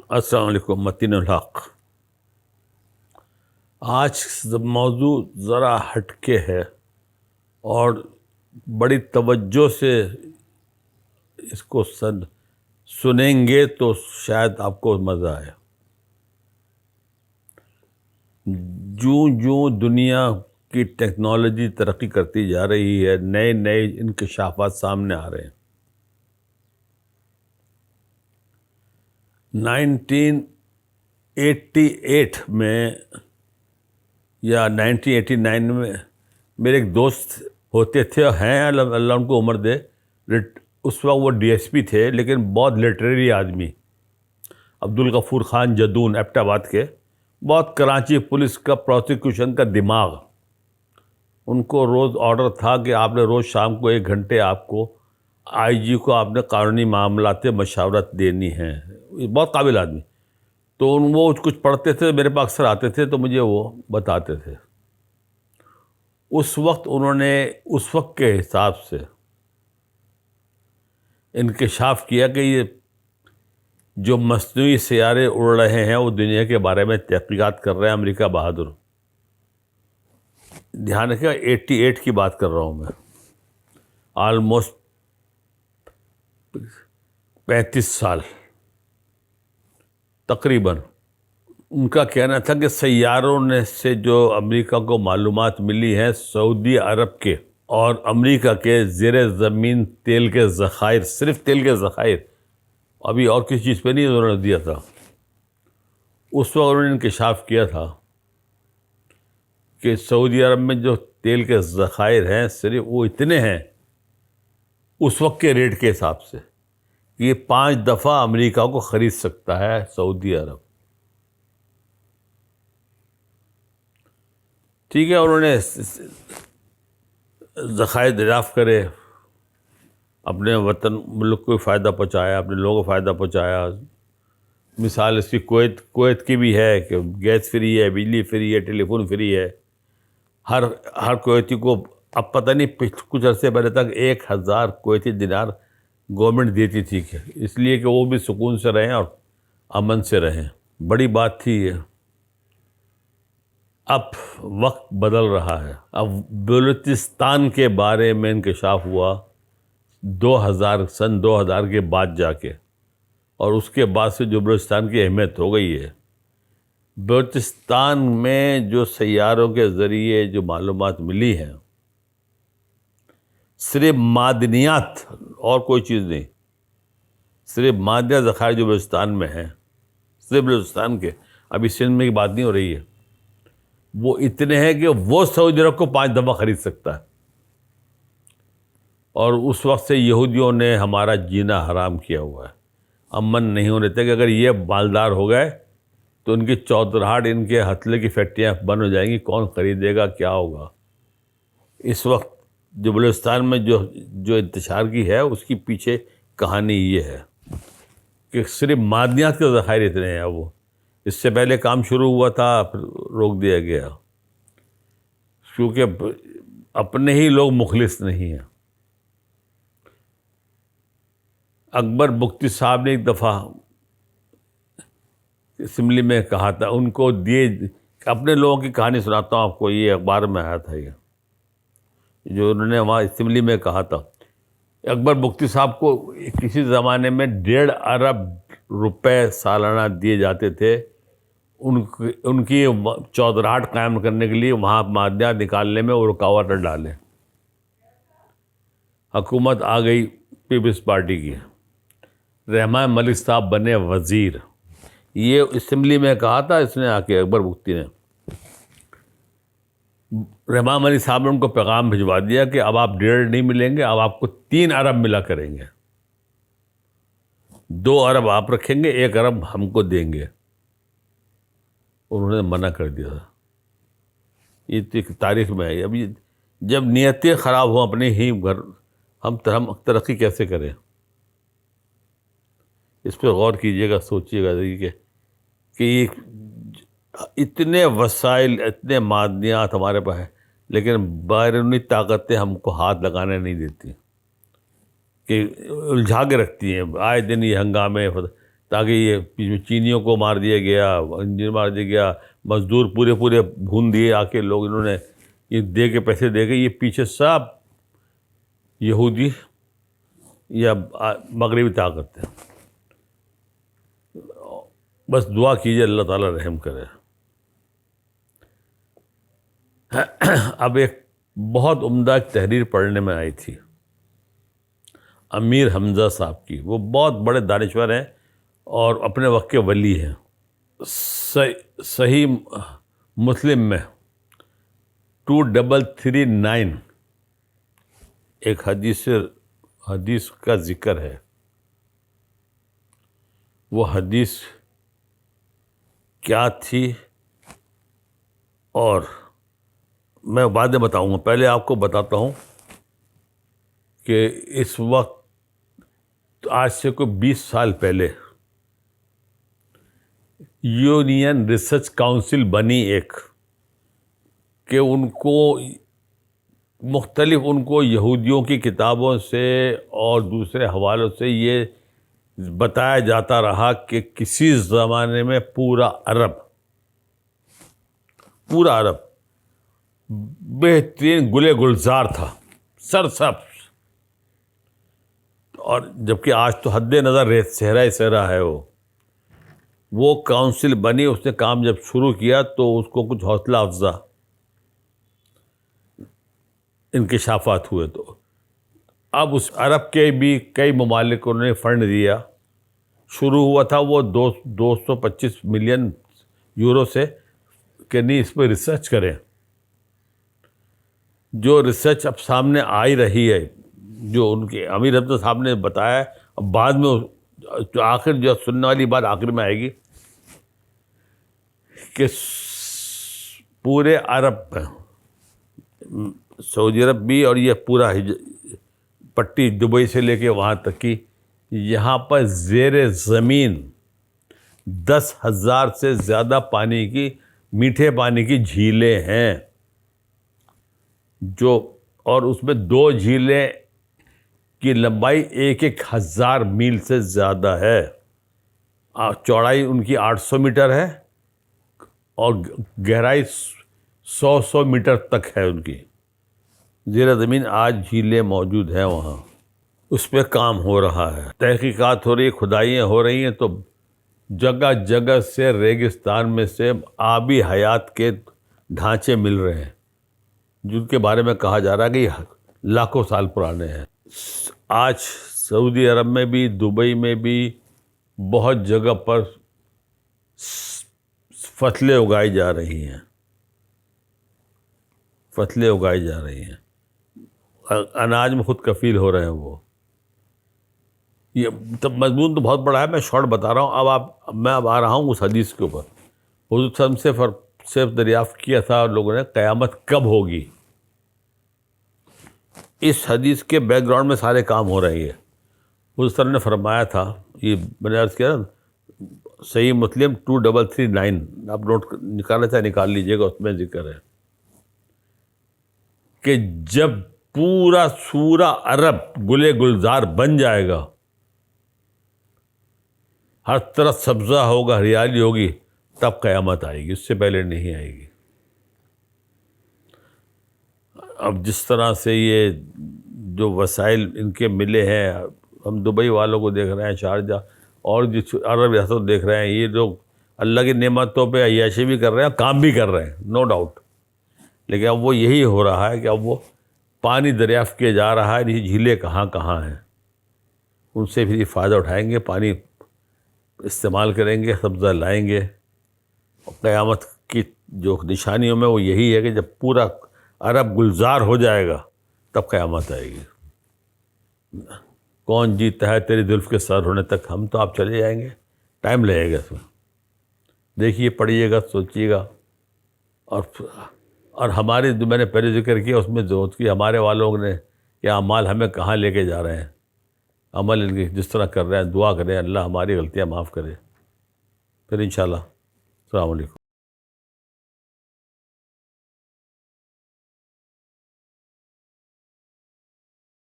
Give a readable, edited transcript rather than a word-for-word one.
السلام علیکم متین الحق۔ آج موضوع ذرا ہٹ کے ہے اور بڑی توجہ سے اس کو سنیں گے تو شاید آپ کو مزہ آئے۔ جوں دنیا کی ٹیکنالوجی ترقی کرتی جا رہی ہے، نئے نئے انکشافات سامنے آ رہے ہیں۔ 1988 میں یا 1989 میں میرے ایک دوست ہوتے تھے، ہیں اللہ ان کو عمر دے، اس وقت وہ ڈی ایس پی تھے لیکن بہت لٹریری آدمی، عبدالغفور خان جدون، ایبٹ آباد کے، بہت کراچی پولیس کا پروسیکیوشن کا دماغ۔ ان کو روز آرڈر تھا کہ آپ نے روز شام کو 1 گھنٹے آپ کو آئی جی کو آپ نے قانونی معاملات سے مشاورت دینی ہے۔ بہت قابل آدمی۔ تو وہ کچھ پڑھتے تھے، میرے پاس اکثر آتے تھے تو مجھے وہ بتاتے تھے۔ اس وقت انہوں نے اس وقت کے حساب سے انکشاف کیا کہ یہ جو مصنوعی سیارے اڑ رہے ہیں وہ دنیا کے بارے میں تحقیقات کر رہے ہیں امریکہ بہادر۔ دھیان رکھیں 88 کی بات کر رہا ہوں میں، آلموسٹ 35 سال تقریباً۔ ان کا کہنا تھا کہ سیاروں نے سے جو امریکہ کو معلومات ملی ہیں سعودی عرب کے اور امریکہ کے زیر زمین تیل کے ذخائر، صرف تیل کے ذخائر، ابھی اور کسی چیز پہ نہیں انہوں نے دیا تھا۔ اس وقت انہوں نے انکشاف کیا تھا کہ سعودی عرب میں جو تیل کے ذخائر ہیں صرف وہ اتنے ہیں اس وقت کے ریٹ کے حساب سے، یہ 5 دفعہ امریکہ کو خرید سکتا ہے سعودی عرب۔ ٹھیک ہے، انہوں نے ذخائر دریافت کرے، اپنے وطن ملک کو فائدہ پہنچایا، اپنے لوگوں کو فائدہ پہنچایا۔ مثال اس کی کویت کی بھی ہے کہ گیس فری ہے، بجلی فری ہے، ٹیلی فون فری ہے۔ ہر کویتی کو اب پتہ نہیں، کچھ عرصے پہلے تک 1000 کویتی دینار گورنمنٹ دیتی تھی، کہ اس لیے کہ وہ بھی سکون سے رہیں اور امن سے رہیں۔ بڑی بات تھی یہ۔ اب وقت بدل رہا ہے۔ اب بلوچستان کے بارے میں انکشاف ہوا سن 2000 کے بعد جا کے، اور اس کے بعد سے جو بلوچستان کی اہمیت ہو گئی ہے۔ بلوچستان میں جو سیاروں کے ذریعے جو معلومات ملی ہیں، صرف معدنیات اور کوئی چیز نہیں، صرف معدنیات ذخائر جو بلوچستان میں ہیں، صرف بلوچستان کے، ابھی سندھ میں کی بات نہیں ہو رہی ہے، وہ اتنے ہیں کہ وہ سعودی عرب کو 5 دفعہ خرید سکتا ہے۔ اور اس وقت سے یہودیوں نے ہمارا جینا حرام کیا ہوا ہے، امن نہیں ہونے دیتے کہ اگر یہ مالدار ہو گئے تو ان کی چودراہٹ، ان کے ہتھلے کی فیکٹریاں بند ہو جائیں گی، کون خریدے گا، کیا ہوگا۔ اس وقت جو بلوچستان میں جو انتشار کی ہے اس کی پیچھے کہانی یہ ہے کہ صرف معدنیات کے ذخائر اتنے ہیں۔ وہ اس سے پہلے کام شروع ہوا تھا، پھر روک دیا گیا، کیونکہ اپنے ہی لوگ مخلص نہیں ہیں۔ اکبر بگٹی صاحب نے ایک دفعہ اسمبلی میں کہا تھا، ان کو اپنے لوگوں کی کہانی سناتا ہوں آپ کو، یہ اخبار میں آیا تھا، یہ جو انہوں نے وہاں اسمبلی میں کہا تھا۔ اکبر بگٹی صاحب کو کسی زمانے میں 1.5 ارب روپے سالانہ دیے جاتے تھے ان کی چودراہٹ قائم کرنے کے لیے، وہاں معدنیات نکالنے میں وہ رکاوٹ نہ ڈالیں۔ حکومت آ گئی پیپلز پارٹی کی، رحمان ملک صاحب بنے وزیر۔ یہ اسمبلی میں کہا تھا اس نے آ کے، اکبر بگٹی نے۔ رحمان ملک صاحب نے ان کو پیغام بھجوا دیا کہ اب آپ 1.5 نہیں ملیں گے، اب آپ کو 3 ارب ملا کریں گے، 2 ارب آپ رکھیں گے، 1 ارب ہم کو دیں گے۔ انہوں نے منع کر دیا تھا۔ یہ تاریخ میں ہے۔ اب جب نیتیں خراب ہوں اپنے ہی گھر، ہم ترقی کیسے کریں؟ اس پہ غور کیجیے گا، سوچیے گا کہ یہ اتنے وسائل، اتنے معدنیات ہمارے پاس ہیں، لیکن بیرونی طاقتیں ہم کو ہاتھ لگانے نہیں دیتی، کہ الجھا کے رکھتی ہیں۔ آئے دن یہ ہنگامے، تاکہ یہ چینیوں کو مار دیا گیا، انجینئر مار دیا گیا، مزدور پورے بھون دیے آ کے لوگ، انہوں نے یہ دے کے پیسے دے کے، یہ پیچھے سب یہودی یا مغربی طاقت ہے. بس دعا کیجیے اللہ تعالیٰ رحم کرے. اب ایک بہت عمدہ ایک تحریر پڑھنے میں آئی تھی امیر حمزہ صاحب کی. وہ بہت بڑے دانشور ہیں اور اپنے وقت کے ولی ہیں. صحیح مسلم میں 2339 ایک حدیث کا ذکر ہے. وہ حدیث کیا تھی اور میں بعد میں بتاؤں گا. پہلے آپ کو بتاتا ہوں کہ اس وقت آج سے کوئی 20 سال پہلے یونین ریسرچ کاؤنسل بنی ایک، کہ ان کو یہودیوں کی کتابوں سے اور دوسرے حوالوں سے یہ بتایا جاتا رہا کہ کسی زمانے میں پورا عرب بہترین گلے گلزار تھا، سرسبز. اور جبکہ آج تو حد نظر صحرا ہے. وہ کاؤنسل بنی، اس نے کام جب شروع کیا تو اس کو کچھ حوصلہ افزا انکشافات ہوئے. تو اب اس عرب کے بھی کئی ممالک انہوں نے فنڈ دیا. شروع ہوا تھا وہ 225 ملین یورو سے کہ نہیں اس پہ ریسرچ کریں. جو ریسرچ اب سامنے آئی رہی ہے، جو ان کے امیر حمزہ صاحب نے بتایا، اب بعد میں جو آخر جو سننے والی بات آخر میں آئے گی کہ پورے عرب میں، سعودی عرب بھی اور یہ پورا پٹی دبئی سے لے کے وہاں تک کی، یہاں پر زیر زمین 10,000 سے زیادہ میٹھے پانی کی جھیلیں ہیں، اور اس میں 2 جھیلیں کی لمبائی 1,000 میل سے زیادہ ہے. چوڑائی ان کی 800 میٹر ہے اور گہرائی 100 میٹر تک ہے ان کی. زیر زمین آج جھیلیں موجود ہیں وہاں. اس پہ کام ہو رہا ہے، تحقیقات ہو رہی ہے، کھدائیاں ہو رہی ہیں. تو جگہ جگہ سے ریگستان میں سے آبی حیات کے ڈھانچے مل رہے ہیں، جن کے بارے میں کہا جا رہا ہے کہ یہ لاکھوں سال پرانے ہیں. آج سعودی عرب میں بھی، دبئی میں بھی بہت جگہ پر فصلیں اگائی جا رہی ہیں. اناج میں خود کفیل ہو رہے ہیں وہ. یہ مضمون تو بہت بڑا ہے، میں شارٹ بتا رہا ہوں. میں آ رہا ہوں اس حدیث کے اوپر. حضور صلی اللہ علیہ وسلم سے صرف دریافت کیا تھا لوگوں نے، قیامت کب ہوگی. اس حدیث کے بیک گراؤنڈ میں سارے کام ہو رہے ہیں. حضور صلی اللہ علیہ وسلم نے فرمایا تھا، یہ میں نے عرض کیا نا، صحیح مسلم 2339، آپ نوٹ نکالنا چاہے نکال لیجیے گا، اس میں ذکر ہے کہ جب پورا عرب گلے گلزار بن جائے گا، ہر طرف سبزہ ہوگا، ہریالی ہوگی، تب قیامت آئے گی، اس سے پہلے نہیں آئے گی. اب جس طرح سے یہ جو وسائل ان کے ملے ہیں، ہم دبئی والوں کو دیکھ رہے ہیں، شارجہ اور جس عرب ریاست دیکھ رہے ہیں، یہ لوگ اللہ کی نعمتوں پہ عیاشی بھی کر رہے ہیں، کام بھی کر رہے ہیں، نو ڈاؤٹ. لیکن اب وہ یہی ہو رہا ہے کہ اب وہ پانی دریافت کیا جا رہا ہے، یہ جھیلیں کہاں ہیں، ان سے بھی فائدہ اٹھائیں گے، پانی استعمال کریں گے، سبزہ لائیں گے. قیامت کی جو نشانیوں میں وہ یہی ہے کہ جب پورا عرب گلزار ہو جائے گا تب قیامت آئے گی. کون جیتا ہے تیری زلف کے سر ہونے تک، ہم تو آپ چلے جائیں گے، ٹائم لگے گا اس میں. دیکھیے، پڑھیے گا، سوچیے گا. اور ہمارے جو میں نے پہلے ذکر کیا، اس میں جو کہ ہمارے والوں نے کہ اعمال ہمیں کہاں لے کے جا رہے ہیں، عمل ان کے جس طرح کر رہے ہیں. دعا کریں اللہ ہماری غلطیاں معاف کرے. پھر انشاءاللہ السلام علیکم.